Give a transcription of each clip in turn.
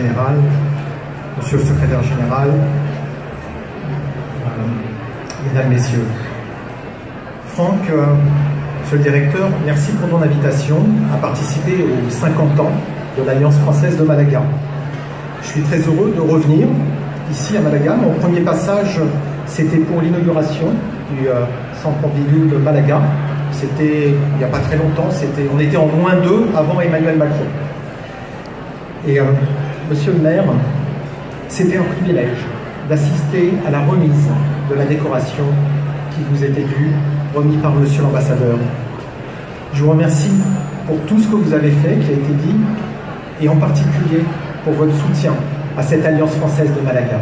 général, monsieur le secrétaire général, mesdames, messieurs. Franck, monsieur le directeur, merci pour ton invitation à participer aux 50 ans de l'Alliance française de Malaga. Je suis très heureux de revenir ici à Malaga. Mon premier passage, c'était pour l'inauguration du centre Pompidou de Malaga. C'était il n'y a pas très longtemps, on était en -2 avant Emmanuel Macron. Et monsieur le maire, c'était un privilège d'assister à la remise de la décoration qui vous était due, remis par monsieur l'ambassadeur. Je vous remercie pour tout ce que vous avez fait, qui a été dit, et en particulier pour votre soutien à cette Alliance française de Malaga.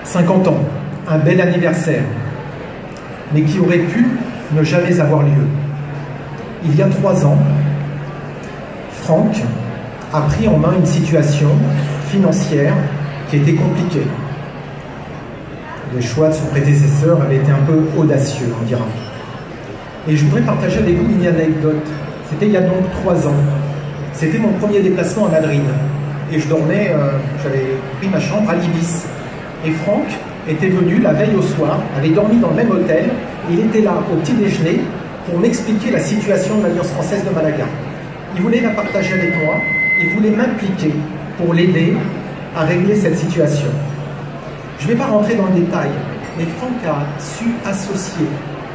50 ans, un bel anniversaire, mais qui aurait pu ne jamais avoir lieu. Il y a 3 ans, Franck a pris en main une situation financière qui était compliquée. Les choix de son prédécesseur avaient été un peu audacieux, on dira. Et je voudrais partager avec vous une anecdote. C'était il y a donc 3 ans. C'était mon premier déplacement à Madrid. Et je dormais, j'avais pris ma chambre à l'Ibis. Et Franck était venu la veille au soir, avait dormi dans le même hôtel. Et il était là au petit déjeuner pour m'expliquer la situation de l'Alliance française de Malaga. Il voulait la partager avec moi. Il voulait m'impliquer pour l'aider à régler cette situation. Je ne vais pas rentrer dans le détail, mais Franck a su associer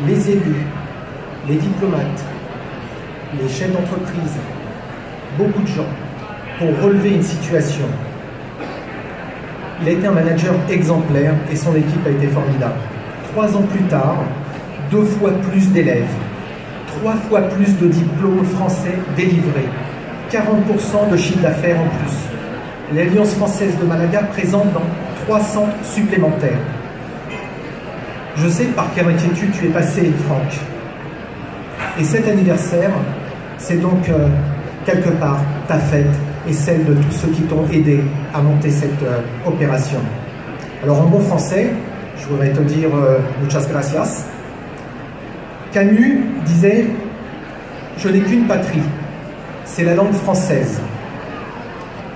les élus, les diplomates, les chefs d'entreprise, beaucoup de gens, pour relever une situation. Il a été un manager exemplaire et son équipe a été formidable. 3 ans plus tard, 2 fois plus d'élèves, 3 fois plus de diplômes français délivrés, 40% de chiffre d'affaires en plus. L'Alliance française de Malaga présente dans 3 centres supplémentaires. Je sais par quelle inquiétude tu es passé, Franck. Et cet anniversaire, c'est donc quelque part ta fête et celle de tous ceux qui t'ont aidé à monter cette opération. Alors en bon français, je voudrais te dire muchas gracias. Camus disait « Je n'ai qu'une patrie, c'est la langue française ».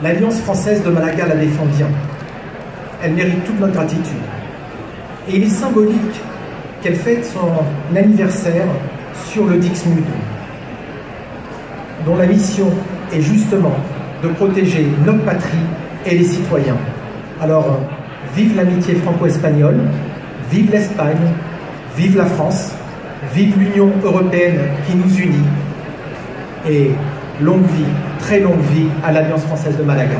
L'Alliance française de Malaga la défend bien. Elle mérite toute notre gratitude. Et il est symbolique qu'elle fête son anniversaire sur le Dixmude, dont la mission est justement de protéger notre patrie et les citoyens. Alors, vive l'amitié franco-espagnole, vive l'Espagne, vive la France, vive l'Union européenne qui nous unit, et longue vie, très longue vie à l'Alliance française de Malaga.